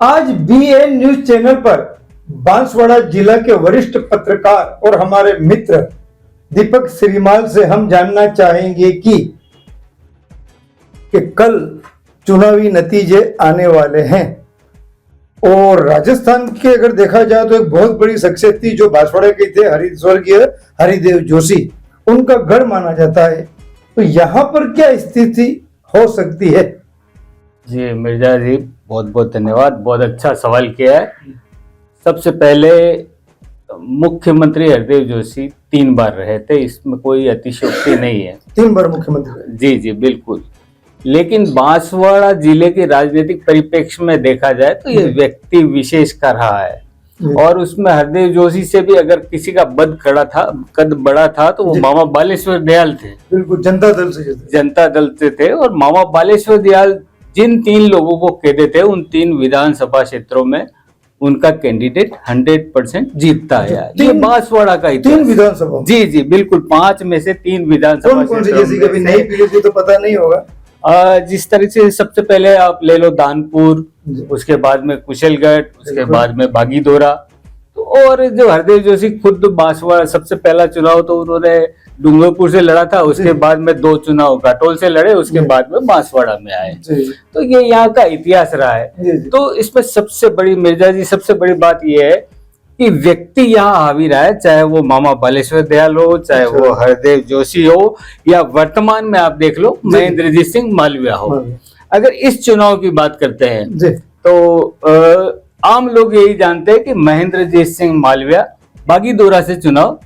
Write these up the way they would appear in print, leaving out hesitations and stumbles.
आज BN news channel पर बांसवाड़ा जिला के वरिष्ठ पत्रकार और हमारे मित्र दीपक श्रीमाल से हम जानना चाहेंगे कि कल चुनावी नतीजे आने वाले हैं और राजस्थान के अगर देखा जाए तो एक बहुत बड़ी शख्सियत थी जो बांसवाड़ा के थे, स्वर्गीय हरिदेव जोशी, उनका गढ़ माना जाता है। तो यहाँ पर क्या स्थिति हो सकती है? जी मिर्जा जी, बहुत बहुत धन्यवाद, बहुत अच्छा सवाल किया है। सबसे पहले मुख्यमंत्री हरिदेव जोशी 3 बार रहे थे, इसमें कोई अतिशयोक्ति नहीं है। 3 बार मुख्यमंत्री? जी जी बिल्कुल। लेकिन बांसवाड़ा जिले के राजनीतिक परिप्रेक्ष्य में देखा जाए तो ये व्यक्ति विशेष का रहा है और उसमें हरिदेव जोशी से भी अगर किसी का कद बड़ा था तो वो मामा बालेश्वर दयाल थे। बिल्कुल, जनता दल से थे। और मामा बालेश्वर दयाल जिन 3 लोगों को कहते थे उन 3 विधानसभा क्षेत्रों में उनका कैंडिडेट 100% जीतता है। ये बांसवाड़ा का 3 विधानसभा? जी जी बिल्कुल, 5 में से 3 विधानसभा। कौन सी जैसी कभी नहीं पीली थी तो पता नहीं होगा। जिस तरह से सबसे पहले आप ले लो दानपुर, उसके बाद में कुशलगढ़, उसके बाद में बागीदोरा। तो और जो हरिदेव जोशी खुद बांसवाड़ा सबसे पहला चुनाव तो उन्होंने डूंगरपुर से लड़ा था, उसके बाद में 2 चुनाव घाटोल से लड़े, उसके बाद में बांसवाड़ा में आए। तो ये यहाँ का इतिहास रहा है। तो इसमें सबसे बड़ी मिर्जा जी सबसे बड़ी बात ये है कि व्यक्ति यहाँ हावी रहा है, चाहे वो मामा बालेश्वर दयाल हो, चाहे वो हरिदेव जोशी हो, या वर्तमान में आप देख लो महेंद्रजीत सिंह मालविया हो। अगर इस चुनाव की बात करते हैं तो आम लोग यही जानते हैं कि महेंद्रजीत सिंह मालविया बागीदोरा से चुनाव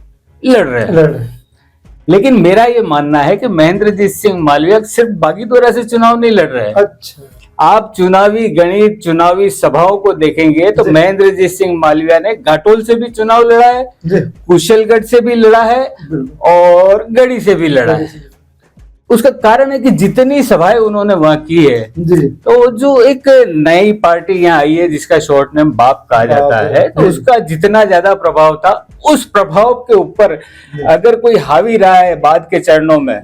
लड़ रहे हैं। लेकिन मेरा ये मानना है कि महेंद्रजीत सिंह मालविया सिर्फ बागीदोरा से चुनाव नहीं लड़ रहे हैं। अच्छा। आप चुनावी गणित, चुनावी सभाओं को देखेंगे तो महेंद्रजीत सिंह मालविया ने घाटोल से भी चुनाव लड़ा है, कुशलगढ़ से भी लड़ा है और गढ़ी से भी लड़ा है। उसका कारण है कि जितनी सभाएं उन्होंने वहां की है, तो जो एक नई पार्टी यहाँ आई है जिसका शॉर्ट नेम बाप कहा जाता है, तो उसका जितना ज्यादा प्रभाव था, उस प्रभाव के ऊपर अगर कोई हावी रहा है बाद के चरणों में,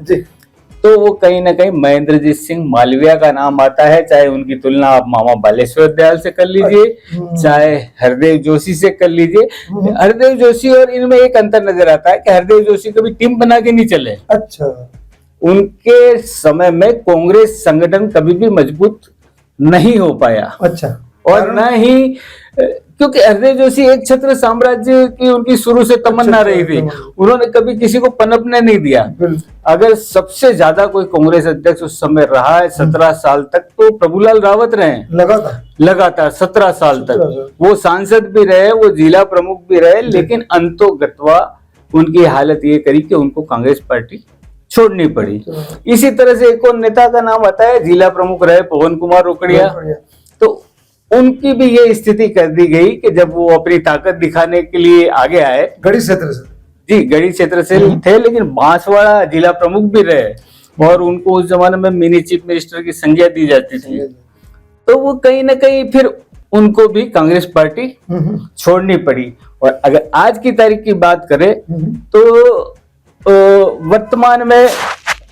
तो वो कहीं ना कहीं महेंद्रजीत सिंह मालविया का नाम आता है। चाहे उनकी तुलना आप मामा बालेश्वर दयाल से कर लीजिए, चाहे हरिदेव जोशी से कर लीजिए। हरिदेव जोशी और इनमें एक अंतर नजर आता है कि हरिदेव जोशी कभी टीम बना के नहीं चले। अच्छा। उनके समय में कांग्रेस संगठन कभी भी मजबूत नहीं हो पाया। अच्छा। और न ही क्योंकि हरिदेव जोशी एक छत्र साम्राज्य की उनकी शुरू से तमन्ना रही थी, उन्होंने कभी किसी को पनपने नहीं दिया। अगर सबसे ज्यादा कोई कांग्रेस अध्यक्ष उस समय रहा है 17 साल तक तो प्रभुलाल रावत रहे। लगातार 17 साल तक वो सांसद भी रहे, वो जिला प्रमुख भी रहे, लेकिन अंतोगत्वा उनकी हालत ये करी कि उनको कांग्रेस पार्टी छोड़नी पड़ी। इसी तरह से एक और नेता का नाम आता है, जिला प्रमुख रहे पवन कुमार रोकड़िया। तो उनकी भी ये स्थिति कर दी गई कि जब वो अपनी ताकत दिखाने के लिए आगे आए, गढ़ी क्षेत्र से, जी गढ़ी क्षेत्र से थे, लेकिन बांसवाड़ा जिला प्रमुख भी रहे और उनको उस जमाने में मिनी चीफ मिनिस्टर की संज्ञा दी जाती थी। तो वो कहीं ना कहीं फिर उनको भी कांग्रेस पार्टी छोड़नी पड़ी। और अगर आज की तारीख की बात करें तो वर्तमान में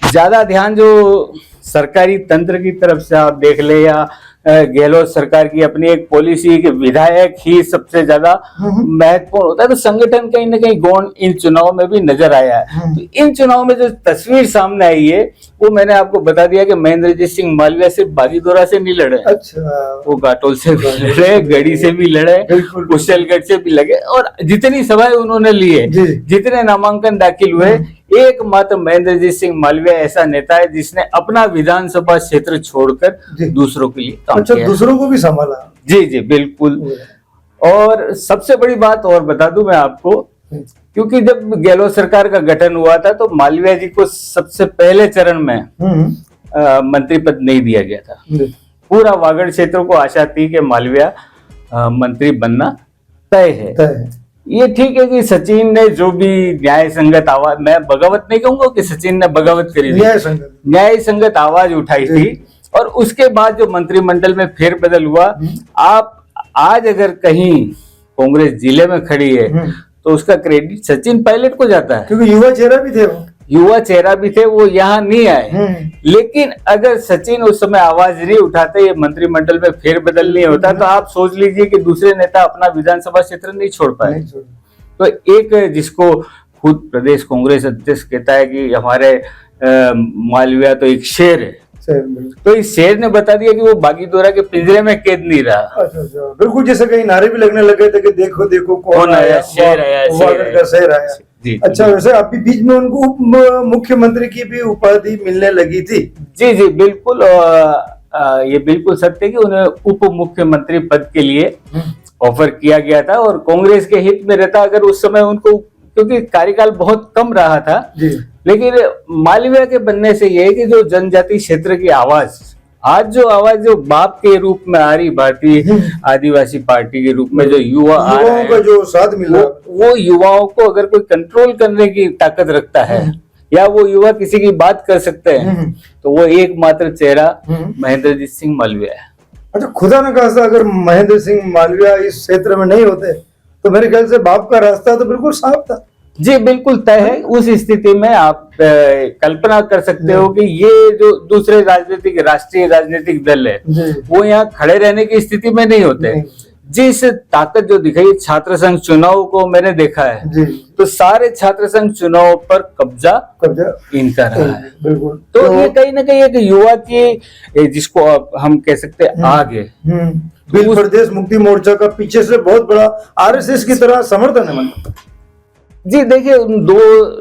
ज्यादा ध्यान जो सरकारी तंत्र की तरफ से आप देख ले, या गहलोत सरकार की अपनी एक पॉलिसी कि विधायक ही सबसे ज्यादा महत्वपूर्ण होता है, तो संगठन कहीं ना कहीं गौण इन चुनाव में भी नजर आया है। तो इन चुनाव में जो तस्वीर सामने आई है वो मैंने आपको बता दिया कि महेंद्रजीत सिंह मालविया सिर्फ बागीदोरा से नहीं लड़े। अच्छा। वो घाटोल से भी लड़े, गढ़ी से भी लड़े, कुशलगढ़ से भी लगे, और जितनी सभाएं उन्होंने ली है, जितने नामांकन दाखिल हुए, एकमात्र महेंद्रजीत सिंह मालविया ऐसा नेता है जिसने अपना विधानसभा क्षेत्र छोड़कर दूसरों के लिए काम किया। दूसरों को भी संभाला। जी जी बिल्कुल। और सबसे बड़ी बात और बता दूं मैं आपको, क्योंकि जब गहलोत सरकार का गठन हुआ था तो मालविया जी को सबसे पहले चरण में मंत्री पद नहीं दिया गया था। पूरा वागड़ क्षेत्र को आशा थी कि मालविया मंत्री बनना तय है। ये ठीक है कि सचिन ने जो भी न्याय संगत आवाज, मैं बगावत नहीं कहूंगा कि सचिन ने बगावत करी, न्याय संगत आवाज उठाई थी, और उसके बाद जो मंत्रिमंडल में फेरबदल हुआ, आप आज अगर कहीं कांग्रेस जिले में खड़ी है तो उसका क्रेडिट सचिन पायलट को जाता है, क्योंकि युवा चेहरा भी थे वो। युवा चेहरा भी थे, वो यहाँ नहीं आए। लेकिन अगर सचिन उस समय आवाज नहीं उठाते, ये मंत्रिमंडल में फेरबदल नहीं होता, तो आप सोच लीजिए कि दूसरे नेता अपना विधानसभा क्षेत्र नहीं छोड़ पाए। तो एक जिसको खुद प्रदेश कांग्रेस अध्यक्ष कहता है कि हमारे मालविया तो एक शेर है, तो इस शेर ने बता दिया कि वो बागीदोरा के पिंजरे में कैद नहीं रहा। अच्छा, बिल्कुल जैसे कहीं नारे भी लगने लगे थे कि देखो देखो कौन आया, शेर आया, शेर आया। जी, अच्छा, वैसे अभी बीच में उनको उप मुख्यमंत्री की भी उपाधि मिलने लगी थी। जी जी बिल्कुल, ये बिल्कुल सत्य है कि उन्हें उप मुख्यमंत्री पद के लिए ऑफर किया गया था, और कांग्रेस के हित में रहता अगर उस समय उनको, क्योंकि कार्यकाल बहुत कम रहा था। लेकिन मालविया के बनने से ये है कि जो जनजाति क्षेत्र की आवाज, आज जो आवाज जो बाप के रूप में आ रही, भारतीय आदिवासी पार्टी के रूप में जो युवा आ रहा है, का जो साथ मिला, वो युवाओं को अगर कोई कंट्रोल करने की ताकत रखता है, या वो युवा किसी की बात कर सकते हैं, तो वो एकमात्र चेहरा महेंद्रजीत सिंह मालविया है। अच्छा, खुदा न खास्ता अगर महेंद्र सिंह मालविया इस क्षेत्र में नहीं होते तो मेरे ख्याल से बाप का रास्ता तो बिल्कुल साफ था। जी बिल्कुल तय है। उस स्थिति में आप कल्पना कर सकते हो कि ये जो दूसरे राष्ट्रीय राजनीतिक दल है, वो यहाँ खड़े रहने की स्थिति में नहीं होते। जिस ताकत जो दिखाई छात्र संघ चुनाव को मैंने देखा है, तो सारे छात्र संघ चुनाव पर कब्जा इनका रहा है। बिल्कुल। तो ये कहीं ना कहीं एक युवा की, जिसको हम कह सकते हैं आग है। बिल प्रदेश मुक्ति मोर्चा का पीछे से बहुत बड़ा आरएसएस की तरह समर्थन है। मतलब जी देखिए, उन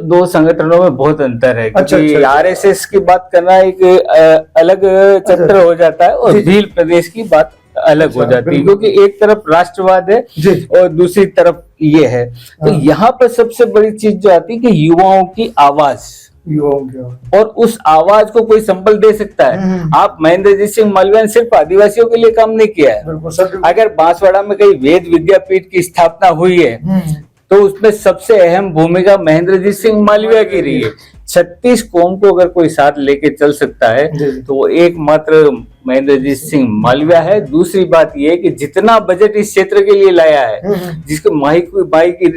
दो संगठनों में बहुत अंतर है, क्योंकि आरएसएस की बात करना एक अलग चैप्टर हो जाता है, और भील प्रदेश की बात अलग हो जाती है, क्योंकि एक तरफ राष्ट्रवाद है और दूसरी तरफ ये है। तो यहाँ पर सबसे बड़ी चीज जो आती है कि युवाओं की आवाज, और उस आवाज को कोई संबल दे सकता है। आप महेंद्रजीत सिंह मालविया ने सिर्फ आदिवासियों के लिए काम नहीं किया है। अगर बांसवाड़ा में कहीं वेद विद्यापीठ की स्थापना हुई है, तो उसमें सबसे अहम भूमिका महेंद्रजीत सिंह मालविया की रही है। 36 कौम को अगर कोई साथ लेके चल सकता है, तो वो एकमात्र महेंद्रजीत सिंह मालविया है। दूसरी बात ये है कि जितना बजट इस क्षेत्र के लिए लाया है, जिसको माही की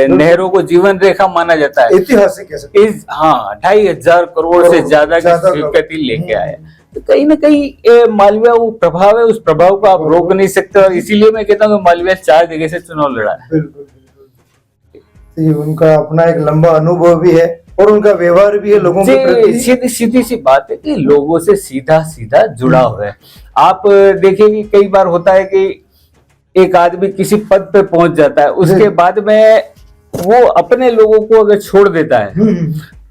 नहरों को जीवन रेखा माना जाता है, ऐतिहासिक, 2,500 करोड़ से ज्यादा की स्वीकृति लेके आया। तो कहीं ना कहीं मालविया वो प्रभाव है, उस प्रभाव को आप रोक नहीं सकते, और इसीलिए मैं कहता हूँ मालविया 4 जगह से चुनाव लड़ा है। उनका अपना एक लंबा अनुभव भी है, और उनका व्यवहार भी है लोगों के प्रति। सीधी सी बात है कि लोगों से सीधा सीधा जुड़ाव है। आप देखिए कि कई बार होता है कि एक आदमी किसी पद पे पहुंच जाता है, उसके बाद में वो अपने लोगों को अगर छोड़ देता है,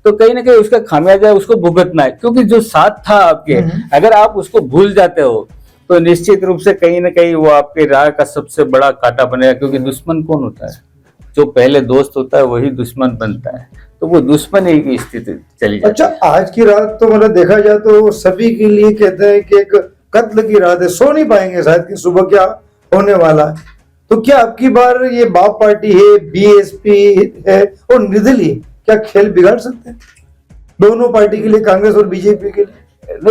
तो कहीं ना कहीं उसका खामियाजा उसको भुगतना है, क्योंकि जो साथ था आपके, अगर आप उसको भूल जाते हो, तो निश्चित रूप से कहीं ना कहीं वो आपके राह का सबसे बड़ा कांटा बनेगा। क्योंकि दुश्मन कौन होता है? जो पहले दोस्त होता है वही दुश्मन बनता है, तो वो दुश्मनी की स्थिति चली जाती है। अच्छा, आज की रात तो मतलब देखा जाए तो सभी के लिए कहते हैं कि एक कत्ल की रात है, सो नहीं पाएंगे शायद कि सुबह क्या होने वाला है। तो क्या आपकी बार ये बाप पार्टी है, बीएसपी है और निर्दलीय, क्या खेल बिगाड़ सकते हैं दोनों पार्टी के लिए, कांग्रेस और बीजेपी के लिए?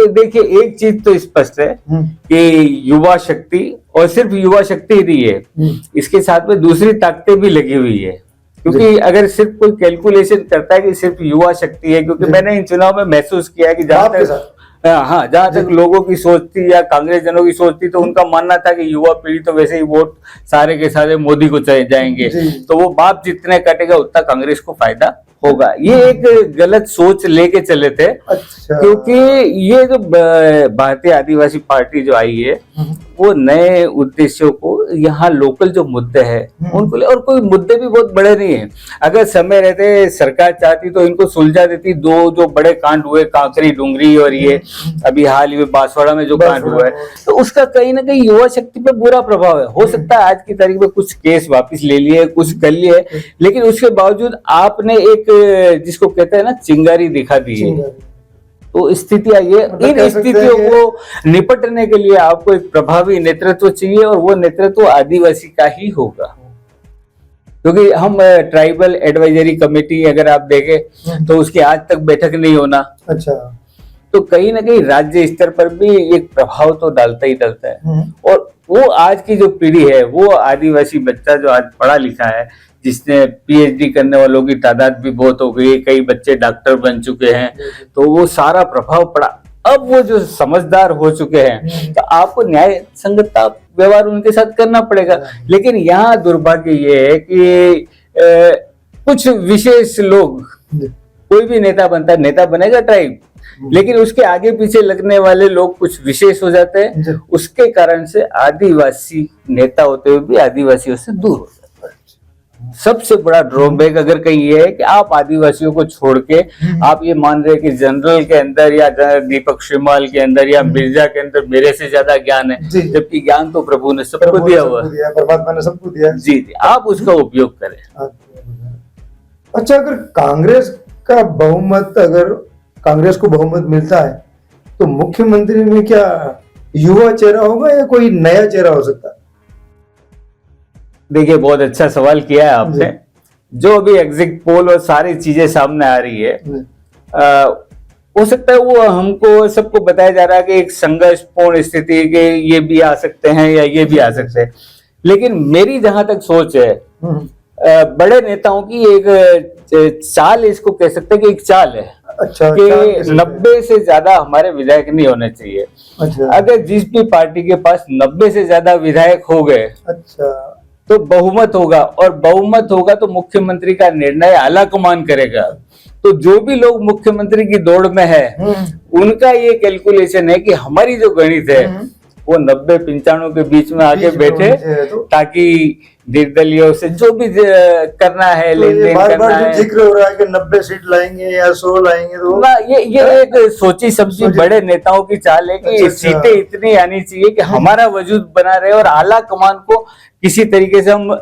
देखिए, एक चीज तो स्पष्ट है कि युवा शक्ति, और सिर्फ युवा शक्ति नहीं है, इसके साथ में दूसरी ताकतें भी लगी हुई है। क्योंकि अगर सिर्फ कोई कैलकुलेशन करता है कि सिर्फ युवा शक्ति है, क्योंकि मैंने इन चुनाव में महसूस किया कि जहां तक लोगों की सोच थी या कांग्रेस जनों की सोच थी, तो उनका मानना था कि युवा पीढ़ी तो वैसे ही वोट सारे के सारे मोदी को जाएंगे, तो वो बाप जितने कटेगा उतना कांग्रेस को फायदा होगा। ये एक गलत सोच लेके चले थे। अच्छा। क्योंकि ये जो भारतीय आदिवासी पार्टी जो आई है, वो नए उद्देश्यों को, यहाँ लोकल जो मुद्दे हैं उनको ले, और कोई मुद्दे भी बहुत बड़े नहीं है। अगर समय रहते सरकार चाहती तो इनको सुलझा देती। 2 जो बड़े कांड हुए, कांकरी डूंगरी और ये अभी हाल ही में बांसवाड़ा में जो कांड हुआ है, तो उसका कहीं ना कहीं युवा शक्ति पे बुरा प्रभाव है। हो सकता है आज की तारीख में कुछ केस वापस ले लिए, कुछ कर लिए, लेकिन उसके बावजूद आपने एक, जिसको कहते हैं ना, चिंगारी दिखा दी है। तो स्थिति आई है। इन स्थितियों को निपटने के लिए आपको एक प्रभावी नेतृत्व चाहिए, और वो नेतृत्व आदिवासी का ही होगा। क्योंकि हम ट्राइबल एडवाइजरी कमेटी अगर आप देखें, तो उसकी आज तक बैठक नहीं होना। अच्छा। तो कहीं ना कहीं राज्य स्तर पर भी एक प्रभाव तो डालता ही डालता है। और वो आज की जो पीढ़ी है, वो आदिवासी बच्चा जो आज पढ़ा लिखा है, जिसने पीएचडी करने वालों की तादाद भी बहुत हो गई है, कई बच्चे डॉक्टर बन चुके हैं, तो वो सारा प्रभाव पड़ा। अब वो जो समझदार हो चुके हैं तो आपको न्याय संगतता व्यवहार उनके साथ करना पड़ेगा। लेकिन यहाँ दुर्भाग्य ये है कि कुछ विशेष लोग, कोई भी नेता बनता है, नेता बनेगा ट्राइब, लेकिन उसके आगे पीछे लगने वाले लोग कुछ विशेष हो जाते हैं, उसके कारण से आदिवासी नेता होते हुए भी आदिवासियों से दूर हो जाते हैं। सबसे बड़ा ड्रॉबैक अगर कहीं ये है कि आप आदिवासियों को छोड़ के आप ये मान रहे हैं कि जनरल के अंदर या दीपक शिमाल के अंदर या मिर्जा के अंदर मेरे से ज्यादा ज्ञान है, जबकि ज्ञान तो प्रभु ने सबको दिया हुआ है, परमात्मा ने सबको दिया। जी, आप उसका उपयोग करें। अच्छा, अगर कांग्रेस को बहुमत मिलता है तो मुख्यमंत्री में क्या युवा चेहरा होगा या कोई नया चेहरा हो सकता है? देखिए, बहुत अच्छा सवाल किया है आपने। जो अभी एग्जिट पोल और सारी चीजें सामने आ रही है, हो सकता है वो हमको सबको बताया जा रहा है कि एक संघर्षपूर्ण स्थिति के ये भी आ सकते हैं या ये भी आ सकते हैं, लेकिन मेरी जहां तक सोच है, बड़े नेताओं की एक चाल, इसको कह सकते हैं कि एक चाल है। अच्छा, कि 90 से ज्यादा हमारे विधायक नहीं होने चाहिए। अच्छा। अगर जिस भी पार्टी के पास 90 से ज्यादा विधायक हो गए, अच्छा, तो बहुमत होगा, और बहुमत होगा तो मुख्यमंत्री का निर्णय आलाकमान करेगा। तो जो भी लोग मुख्यमंत्री की दौड़ में है, उनका ये कैलकुलेशन है कि हमारी जो गणित है वो 90-95 के बीच में आगे बैठे, ताकि निर्दलीयों से जो भी करना है, लेन देन करना है। जिक्र हो रहा है कि 90 सीट लाएंगे या 100 लाएंगे, तो ये एक सोची समझी बड़े नेताओं की चाल है कि सीटें इतनी आनी चाहिए कि हमारा वजूद बना रहे और आला कमान को किसी तरीके से हम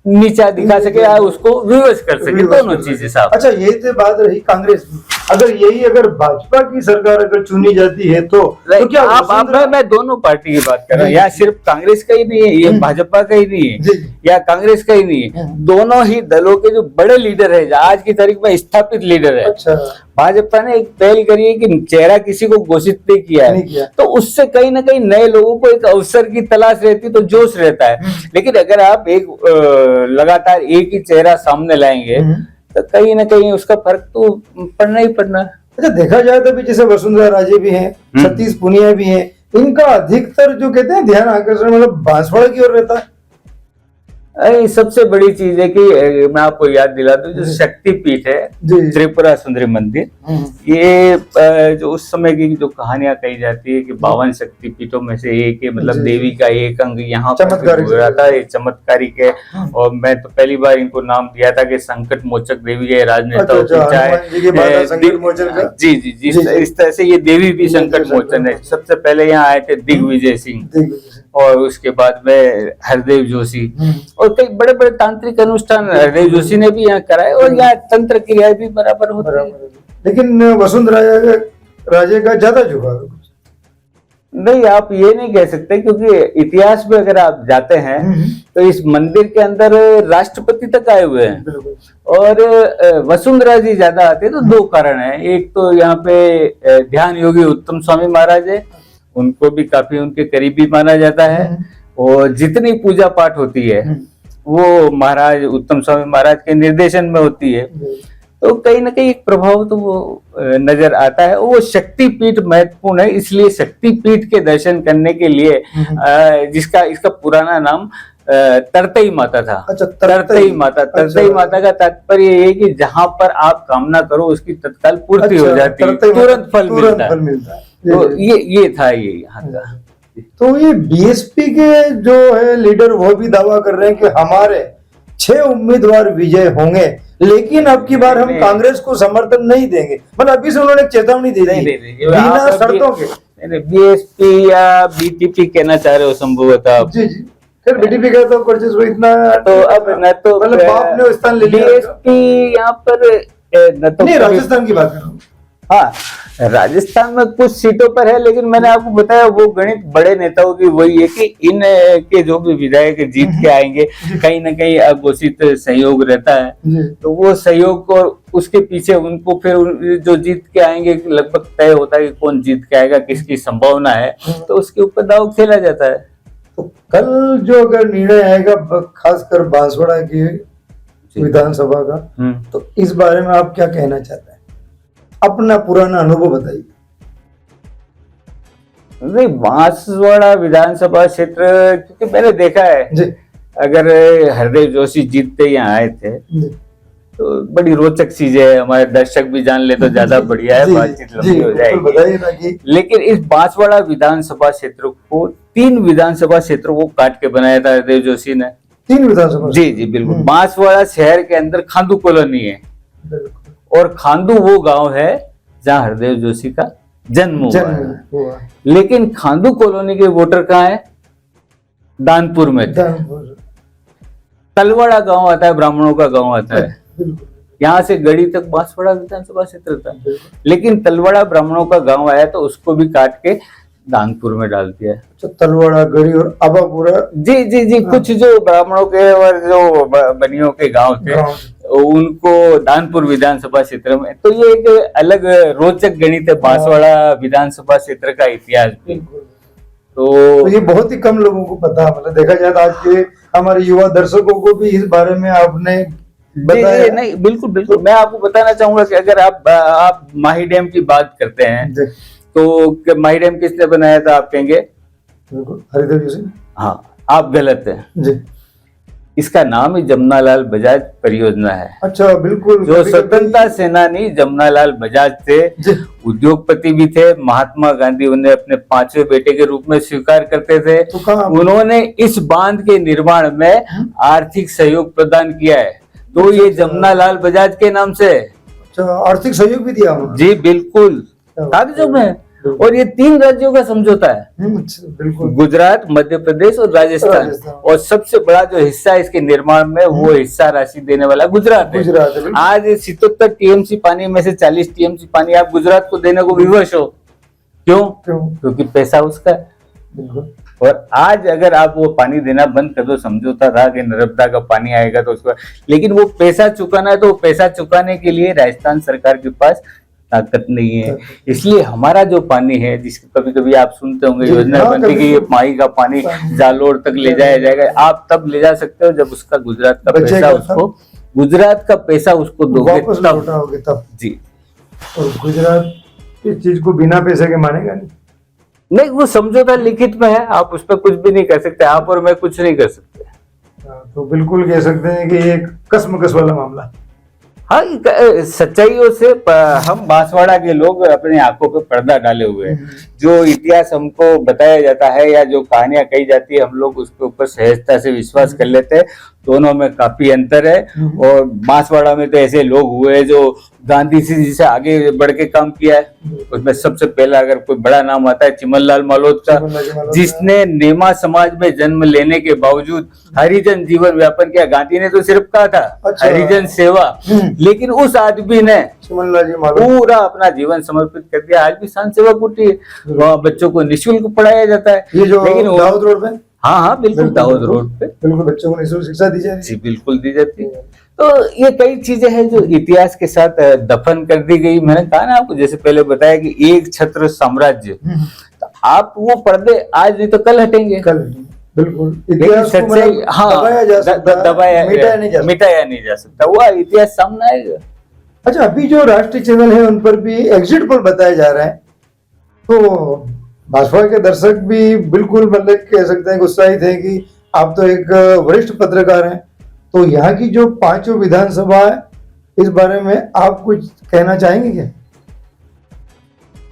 नीचा दिखा सके या उसको विवश कर सके, दोनों चीजें साहब। अच्छा, ये तो बात रही कांग्रेस की। अगर भाजपा की सरकार अगर चुनी जाती है तो क्या मैं दोनों पार्टी की बात कर रहा हूँ, या सिर्फ कांग्रेस का ही नहीं है, ये भाजपा का ही नहीं है या कांग्रेस का ही नहीं है, दोनों ही दलों के जो बड़े लीडर है, आज की तारीख में स्थापित लीडर है। अच्छा। भाजपा ने एक पहल करी है कि चेहरा किसी को घोषित नहीं किया है, तो उससे कहीं ना कहीं नए लोगों को एक अवसर की तलाश रहती, तो जोश रहता है। लेकिन अगर आप एक लगातार एक ही चेहरा सामने लाएंगे तो कहीं ना कहीं उसका फर्क तो पड़ना ही पड़ना है। अच्छा, देखा जाए तो भी जैसे वसुंधरा राजे भी हैं, सतीश पुनिया भी हैं, इनका अधिकतर जो कहते हैं ध्यान आकर्षण मतलब बांसवाड़ा की ओर रहता है। सबसे बड़ी चीज है कि मैं आपको याद दिला दूं, जो शक्तिपीठ है त्रिपुरा सुंदरी मंदिर, ये जो उस समय की जो कहानियां कही जाती है कि 52 शक्तिपीठों में से एक है, मतलब देवी का एक अंग यहाँ पर हो रहा था, ये चमत्कारिक है। और मैं तो पहली बार इनको नाम दिया था कि संकट मोचक देवी है, राजनेता जी जी जी, इस तरह से ये देवी भी संकट मोचन है। सबसे पहले यहाँ आए थे दिग्विजय सिंह, और उसके बाद में हरदेव जोशी, और कई बड़े बड़े तांत्रिक अनुष्ठान हरदेव जोशी ने भी यहाँ कराए, और यहाँ तंत्र क्रियाएं भी बराबर होती है। लेकिन वसुंधरा राजे का ज्यादा झुकाव नहीं, आप ये नहीं कह सकते, क्योंकि इतिहास में अगर आप जाते हैं तो इस मंदिर के अंदर राष्ट्रपति तक आए हुए हैं, और वसुंधरा जी ज्यादा आते हैं। तो दो कारण हैं, एक तो यहाँ पे ध्यान योगी उत्तम स्वामी महाराज है, उनको भी काफी उनके करीबी माना जाता है, और जितनी पूजा पाठ होती है वो महाराज उत्तम स्वामी महाराज के निर्देशन में होती है, तो कहीं ना कहीं एक प्रभाव तो वो नजर आता है। वो शक्तिपीठ महत्वपूर्ण है, इसलिए शक्तिपीठ के दर्शन करने के लिए इसका पुराना नाम तरतई माता था। अच्छा, तरतई माता का तात्पर्य ये है कि जहां पर आप कामना करो उसकी तत्काल पूर्ति हो जाती है, तुरंत फल मिलता है। तो ये था ये यहाँ का। तो ये बीएसपी के जो है लीडर वो भी दावा कर रहे हैं कि हमारे 6 उम्मीदवार विजय होंगे, लेकिन अब की बार हम कांग्रेस को समर्थन नहीं देंगे। मतलब अभी से उन्होंने चेतावनी दी बिना शर्तों के। बीएसपी या बीटीपी कहना चाह रहे हो संभवतः आप? जी जी, फिर बीटीपी का तो परचेस वो इतना, तो अब न तो मतलब बाप ने स्थान ले लिया। बीएसपी यहाँ पर न तो नहीं, राजस्थान की बात कर रहा हूँ। हाँ, राजस्थान में कुछ सीटों पर है, लेकिन मैंने आपको बताया वो गणित बड़े नेताओं की वही है कि इन के जो भी विधायक जीत के आएंगे, कहीं ना कहीं अघोषित सहयोग रहता है, तो वो सहयोग को उसके पीछे उनको फिर जो जीत के आएंगे लगभग तय होता है कि कौन जीत के आएगा, किसकी संभावना है, तो उसके ऊपर दाव खेला जाता है। तो कल जो अगर निर्णय आएगा खासकर बांसवाड़ा की विधानसभा का, तो इस बारे में आप क्या कहना चाहते हैं? अपना पुराना अनुभव बताइए। नहीं, बांसवाड़ा विधानसभा क्षेत्र, क्योंकि मैंने देखा है जी अगर हरदेव जोशी जीतते यहाँ आए थे जी तो बड़ी रोचक चीजें है, हमारे दर्शक भी जान ले तो ज्यादा बढ़िया है, बातचीत लंबी हो जाएगी। बताइए ना कि लेकिन इस बांसवाड़ा विधानसभा क्षेत्र को 3 विधानसभा क्षेत्रों को काट के बनाया था हरदेव जोशी ने। 3 विधानसभा? जी जी बिल्कुल। बांसवाड़ा शहर के अंदर खांदू कॉलोनी है, और खांदू वो गांव है जहाँ हरदेव जोशी का जन्म हुआ है। लेकिन खांदू कॉलोनी के वोटर कहाँ है? दानपुर में थे। तलवाड़ा गांव आता है, ब्राह्मणों का गांव आता है, यहाँ से गढ़ी तक बांसवाड़ा विधानसभा क्षेत्र था। लेकिन तलवाड़ा ब्राह्मणों का गांव आया तो उसको भी काट के दानपुर में डाल दिया। तो तलवाड़ा, गढ़ी और आबापुरा, जी जी जी, कुछ जो ब्राह्मणों के और जो बनियों के गांव थे उनको दानपुर विधानसभा क्षेत्र में। तो ये एक अलग रोचक गणित है बांसवाड़ा विधानसभा क्षेत्र का इतिहास भी। तो ये बहुत ही कम लोगों को पता, मतलब देखा जाए तो आज के हमारे युवा दर्शकों को भी इस बारे में आपने बताया। नहीं, बिल्कुल बिल्कुल। मैं आपको बताना चाहूंगा कि अगर आप माही डैम की बात करते हैं तो माही डैम किसने बनाया था? आप कहेंगे हरिदेव जोशी। हाँ, आप गलत हैं जी। इसका नाम ही जमनालाल बजाज परियोजना है। अच्छा, बिल्कुल। जो स्वतंत्रता सेनानी जमनालाल बजाज थे, उद्योगपति भी थे, महात्मा गांधी उन्हें अपने 5वें बेटे के रूप में स्वीकार करते थे। तो उन्होंने इस बांध के निर्माण में आर्थिक सहयोग प्रदान किया है, तो ये जमनालाल बजाज के नाम से। अच्छा, आर्थिक सहयोग भी दिया उन्होंने? जी बिल्कुल, कागजों में। और ये 3 राज्यों का समझौता है, बिल्कुल। गुजरात, मध्य प्रदेश और राजस्थान। और सबसे बड़ा जो हिस्सा इसके निर्माण में वो हिस्सा राशि देने वाला गुजरात है। आज 77 टीएमसी पानी में से 40 टीएमसी पानी आप गुजरात को देने को विवश हो। क्यों? क्योंकि पैसा उसका है। और आज अगर आप वो पानी देना बंद कर दो, समझौता था कि नर्मदा का पानी आएगा तो उसको, लेकिन वो पैसा चुकाना है, तो वो पैसा चुकाने के लिए राजस्थान सरकार के पास ताकत नहीं है। इसलिए हमारा जो पानी है, जिसको कभी कभी आप सुनते होंगे योजना बनती कि माही का पानी जालोर तक ले जाया जाएगा, आप तब ले जा सकते हो जब उसका गुजरात का पैसा उसको दोगे तब। जी। और गुजरात इस चीज को बिना पैसे के मानेगा नहीं, वो समझौता लिखित में है, आप उस पर कुछ भी नहीं कर सकते, आप और मैं कुछ नहीं कर सकते। तो बिल्कुल कह सकते हैं कि एक कसमकस वाला मामला। हाँ, सच्चाइयों से हम बांसवाड़ा के लोग अपनी आंखों पे पर्दा डाले हुए हैं। जो इतिहास हमको बताया जाता है या जो कहानियां कही जाती है, हम लोग उसके ऊपर सहजता से विश्वास कर लेते हैं। दोनों में काफी अंतर है। और बांसवाड़ा में तो ऐसे लोग हुए जो गांधी जी से आगे बढ़ के काम किया है। उसमें सबसे पहला अगर कोई बड़ा नाम आता है चिमनलाल मालोद का, जिसने नेमा समाज में जन्म लेने के बावजूद हरिजन जीवन व्यापन किया। गांधी ने तो सिर्फ कहा था हरिजन सेवा, लेकिन उस आदमी ने पूरा अपना जीवन समर्पित कर दिया। आज भी सांझ सेवा कुटी है, वहाँ बच्चों को निःशुल्क पढ़ाया जाता है। लेकिन दाऊद रोड पे, हाँ बिल्कुल, दाऊद रोड पे बिल्कुल बच्चों को निःशुल्क शिक्षा दी जाती है। जी बिल्कुल दी जाती है। तो ये कई चीजें हैं जो इतिहास के साथ दफन कर दी गई। मैंने कहा ना आपको, जैसे पहले बताया कि एक छत्र साम्राज्य, तो आप वो पर्दे आज नहीं तो कल हटेंगे। कल बिल्कुल मिटाया नहीं जा सकता, वो इतिहास सामने आएगा। अच्छा, अभी जो राष्ट्रीय चैनल है उन पर भी एग्जिट पोल बताया जा रहा है, तो भाजपा के दर्शक भी बिल्कुल मतलब कह सकते हैं उत्साहित है कि आप तो एक वरिष्ठ पत्रकार हैं, तो यहाँ की जो 5 विधानसभा है, इस बारे में आप कुछ कहना चाहेंगे क्या?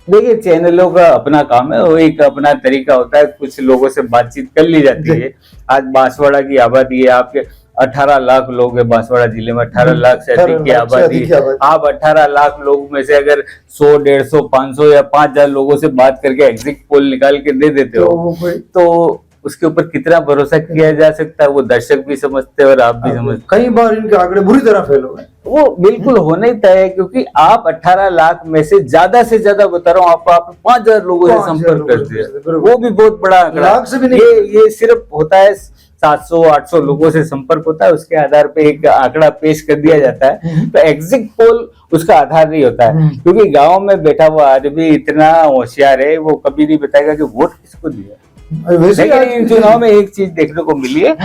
देखिए, चैनलों का अपना काम है, वो एक अपना तरीका होता है, कुछ लोगों से बातचीत कर ली जाती है। आज बांसवाड़ा की आबादी है, आपके 18 लाख लोग है बांसवाड़ा जिले में, 18 लाख से अधिक की आबादी। आप 18 लाख लोग में से अगर 100, 150, 500 या 5000 लोगों से बात करके एग्जिट पोल निकाल के दे देते हो, तो उसके ऊपर कितना भरोसा किया जा सकता है, वो दर्शक भी समझते हैं और आप भी समझते। कई बार इनके आंकड़े बुरी तरह फेल हो गए। वो बिल्कुल होना ही तय है, क्योंकि आप 18 लाख में से ज्यादा बता रहा हूँ आपको, आप 5000 लोगों से संपर्क करते हैं, वो भी बहुत बड़ा आंकड़ा। ये सिर्फ होता है 700-800 लोगों से संपर्क होता है, उसके आधार पे एक आंकड़ा पेश कर दिया जाता है। तो एग्जिट पोल उसका आधार नहीं होता है, क्योंकि गांव में बैठा हुआ आदमी इतना होशियार है, वो कभी नहीं बताएगा कि वोट किसको दिया। वैसे ही लेकिन इन आज- चुनाव में एक चीज देखने को मिली है,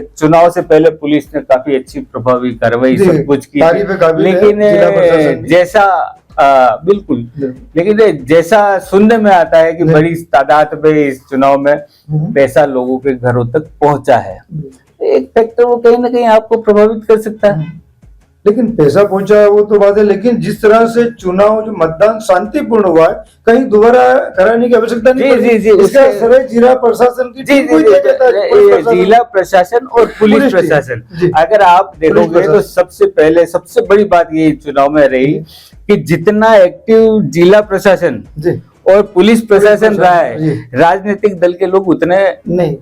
चुनाव से पहले पुलिस ने काफी अच्छी प्रभावी कार्रवाई जी, सब कुछ की, तारीफ है काबिल है लेकिन जिला प्रशासन की। जैसा बिल्कुल, लेकिन जैसा सुनने में आता है कि जी। बड़ी तादाद में इस चुनाव में पैसा लोगों के घरों तक पहुंचा है, एक फैक्टर वो कहीं ना कहीं आपको प्रभावित कर सकता है। लेकिन पैसा पहुंचा है वो तो बात है, लेकिन जिस तरह से चुनाव जो मतदान शांतिपूर्ण हुआ है, कहीं दोबारा कराने की आवश्यकता नहीं जी, पड़ी। जी, जी, इसका उसके- श्रेय जिला प्रशासन की जी टीम को जी ही दिया जाता है, पुलिस जी, प्रशासन। जिला प्रशासन और पुलिस पुलिस टीम, प्रशासन, जी। अगर आप देखोगे तो प्रशासन। सबसे पहले सबसे बड़ी बात ये चुनाव में रही कि जितना एक्टिव जिला प्रशासन जी और पुलिस प्रशासन रहा जी। है, राजनीतिक दल के लोग उतने नहीं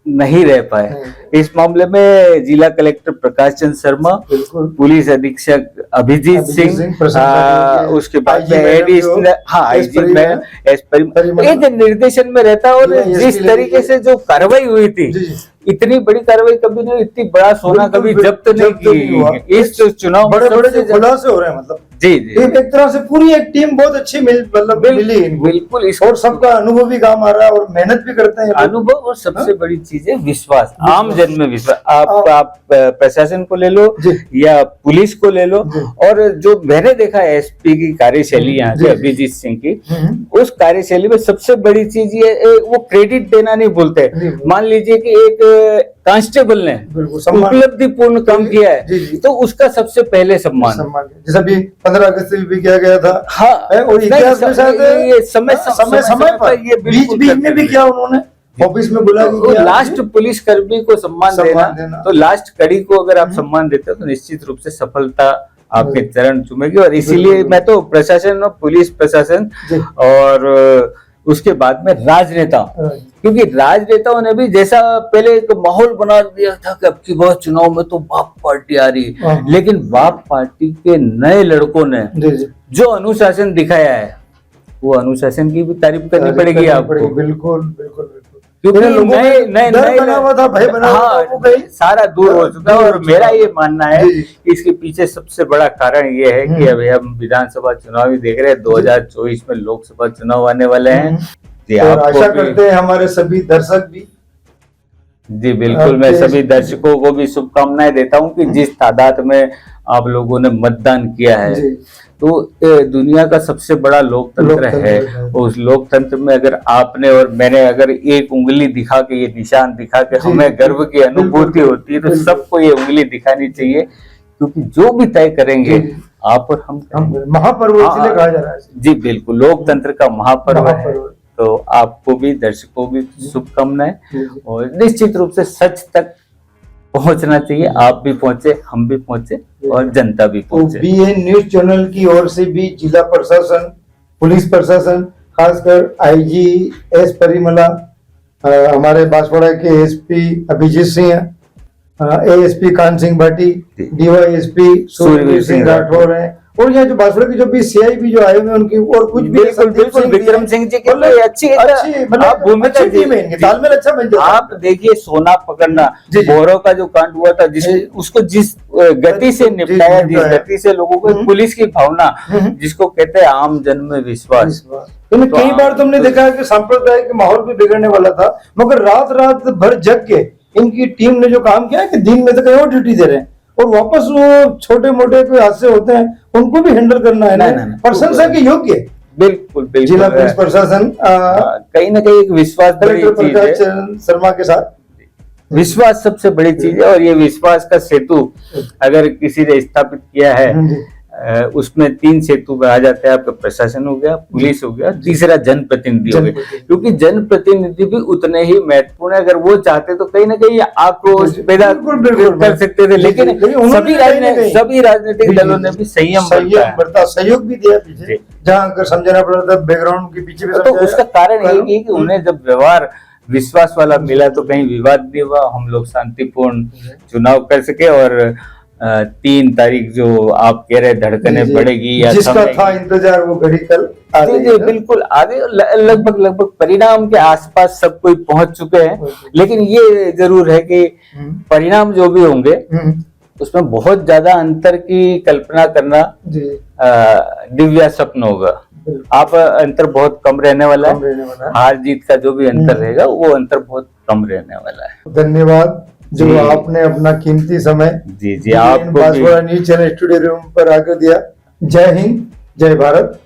नहीं रह पाए। नहीं। इस मामले में जिला कलेक्टर प्रकाश चंद्र शर्मा, बिल्कुल पुलिस अधीक्षक अभिजीत सिंह, प्रशंसा की उसके बाद IG में मैडम एडिशनल, जो हाँ S IG Parimal, S Parimal, Parimal. एक निर्देशन में रहता है। और ये जिस SP तरीके से जो कार्रवाई हुई थी, जी, जी। इतनी बड़ी कार्रवाई कभी नहीं, इतनी बड़ा सोना बिल्कुल, कभी बिल्कुल, जब्त नहीं हुआ। की इस चुनाव में। बड़े बड़े सबसे जो खुलासे हो रहे हैं, मतलब जी जी एक तरह से पूरी एक टीम बहुत अच्छी मतलब मिली इनको। बिल्कुल, इस और सबका अनुभव भी काम आ रहा है और मेहनत भी करते हैं ये लोग। अनुभव और सबसे बड़ी चीज है विश्वास, आम विश्वास। जन में विश्वास। आप प्रशासन को ले लो जी। या पुलिस को ले लो, जी। और जो मैंने देखा एसपी की कार्यशैली यहाँ जी, की, जी। अभिजीत सिंह की, हम्म। उस कार्यशैली में सबसे बड़ी चीज ये वो क्रेडिट देना नहीं भूलते। जी। मान लीजिए कि एक कांस्टेबल ने बिल्कुल, सम्मान। उपलब्धिपूर्ण काम जी, किया जी, है, जी। तो उसका सबसे पहले सम्मान। सम्मान जैसा भी 15 अगस्त में भी किया गया था। हाँ, है, और इतिहास में नहीं, शायद ये समय समय पर ये बीच बिल्कुल बीच में करते भी हैं। किया उन्होंने, ऑफिस में बुला के तो किया। लास्ट पुलिस कर्मी को सम्मान देना, देना। तो लास्ट कड़ी को अगर आप सम्मान देते हो तो निश्चित रूप से सफलता आपके चरण चूमेगी। और इसीलिए बिल्कुल। मैं तो प्रशासन और पुलिस प्रशासन जी। और उसके बाद में राजनेता, क्योंकि राजनेताओं ने भी जैसा पहले एक माहौल बना दिया था कि अब की बार चुनाव में तो बाप पार्टी आ रही है, हाँ। लेकिन बाप पार्टी के नए लड़कों ने जी जी जो अनुशासन दिखाया है, वो अनुशासन की भी तारीफ करनी पड़ेगी आपको, बिल्कुल बिल्कुल बिल्कुल। क्योंकि इन्हें लोगों नए में नए डर नए बना हुआ था, भय बना हुआ था, हाँ, वो कहीं सारा दूर हो चुका है। दूर हो और चुका मेरा है। ये मानना है जी, जी। कि इसके पीछे सबसे बड़ा कारण ये है कि अभी हम विधानसभा चुनाव ही देख रहे हैं, 2024 में लोकसभा चुनाव आने वाले हैं। जी, और आपको आशा भी- करते हैं हमारे सभी दर्शक भी। जी बिल्कुल, मैं आपके- सभी दर्शकों को भी शुभकामनाएं देता हूं कि जिस तादाद में आप लोगों ने मतदान किया है, जी। तो दुनिया का सबसे बड़ा लोकतंत्र लोकतंत्र है। है। उस लोकतंत्र में अगर आपने और मैंने अगर एक उंगली दिखा के, ये निशान दिखा के जी, हमें गर्व की अनुभूति बिल्कुल, होती है, तो बिल्कुल। सबको ये उंगली दिखानी चाहिए, क्योंकि जो भी तय करेंगे जी। आप और हम करेंगे। महापर्व हाँ, इसलिए कहा जा रहा है। जी बिल्कुल, लोकतंत्र का महापर्व है। महापर्व। तो आपको भी, दर्शकों भी शुभकामनाएं, जी, जी। और निश्चित रूप से सच तक पहुंचना चाहिए। आप भी पहुंचे, हम भी पहुंचे, और जनता भी तो पहुंचे। बीएन न्यूज चैनल की ओर से भी जिला प्रशासन, पुलिस प्रशासन, खासकर आईजी एस परिमला, हमारे बांसवाड़ा के एसपी अभिजीत सिंह, एएसपी कान सिंह भाटी, डीवाईएसपी सूर्यवीर सिंह राठौर हैं, और यहाँ जो बांसवाड़ा के जो भी सीआईबी जो आए हुए हैं उनकी, और कुछ भी बिल्कुल संदीप बिल्कुल, सिंह भी विक्रम हैं। सिंह जी की मतलब अच्छी मतलब आप भूमिका अच्छी जी- टीम है इनकी, तालमेल अच्छा बन जाता है। आप देखिए सोना पकड़ना, जी, जी। बोरो का जो कांड हुआ था, जी। उसको जिस गति से निपटाया, जिस निपटाया। गति से लोगों को, पुलिस की भावना, जिसको कहते हैं आम जन में विश्वास। तो कई बार तुमने देखा है कि सांप्रदायिक माहौल भी बिगड़ने वाला था, मगर रात रात भर जग के इनकी टीम ने जो काम किया है कि दिन में तो कहीं और ड्यूटी दे रहे हैं, और वापस वो छोटे मोटे कोई हादसे होते हैं उनको भी हैंडल करना है नहीं, ना, नहीं, प्रशंसा के योग्य। बिल्कुल बिल्कुल, जिला पुलिस प्रशासन कहीं ना कहीं एक विश्वास बड़ी कलेक्टर चीज है। प्रकाश चरण शर्मा के साथ विश्वास सबसे बड़ी चीज है, और ये विश्वास का सेतु अगर किसी ने स्थापित किया है, जी। उसमें 3 सेतु में आ जाते हैं। आपका प्रशासन हो गया, पुलिस हो गया, तीसरा जनप्रतिनिधि हो गया, जनप्रतिनिधि। क्योंकि जनप्रतिनिधि भी उतने ही महत्वपूर्ण है। अगर वो चाहते तो कहीं ना कहीं आक्रोश पैदा बिल्कुल कर सकते थे, लेकिन उन्होंने सभी कहीं ना कहीं- सभी राजनीतिक दलों ने भी संयम बरता है। सहयोग भी दिया पीछे, जहाँ अगर समझाना पड़ा था बैकग्राउंड के पीछे भी तो समझाया। उसका कारण यही है कि उन्हें जब व्यवहार विश्वास वाला मिला तो कहीं विवाद नहीं हुआ, हम लोग शांतिपूर्ण चुनाव कर सके। और 3 तारीख जो आप कह रहे धड़कने जी, बढ़ेगी या जिसका थमेगी। था इंतजार वो घड़ी कल आ जी गई जी है। बिल्कुल, आगे लगभग परिणाम के आसपास सब कोई पहुंच चुके हैं, लेकिन ये जरूर है कि परिणाम जो भी होंगे उसमें बहुत ज्यादा अंतर की कल्पना करना जी दिव्या स्वप्न होगा। आप अंतर बहुत कम रहने वाला कम रहने वाला है। है। हार जीत का जो भी अंतर रहेगा वो अंतर बहुत कम रहने वाला है। धन्यवाद जो जी। आपने अपना कीमती समय जी जी, आपको भी Banswara news channel studio room पर आकर दिया। जय हिंद, जय भारत।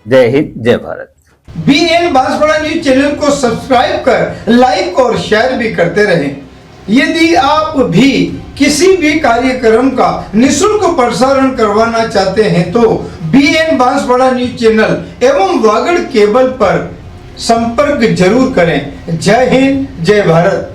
जय हिंद, जय Bharat. BN Banswara news channel को सब्सक्राइब कर लाइक और शेयर भी करते रहें। यदि आप भी किसी भी कार्यक्रम का निशुल्क प्रसारण करवाना चाहते हैं तो BN बांसवाड़ा न्यूज चैनल एवं वागड़ केबल पर संपर्क जरूर करें। जय हिंद, जय भारत।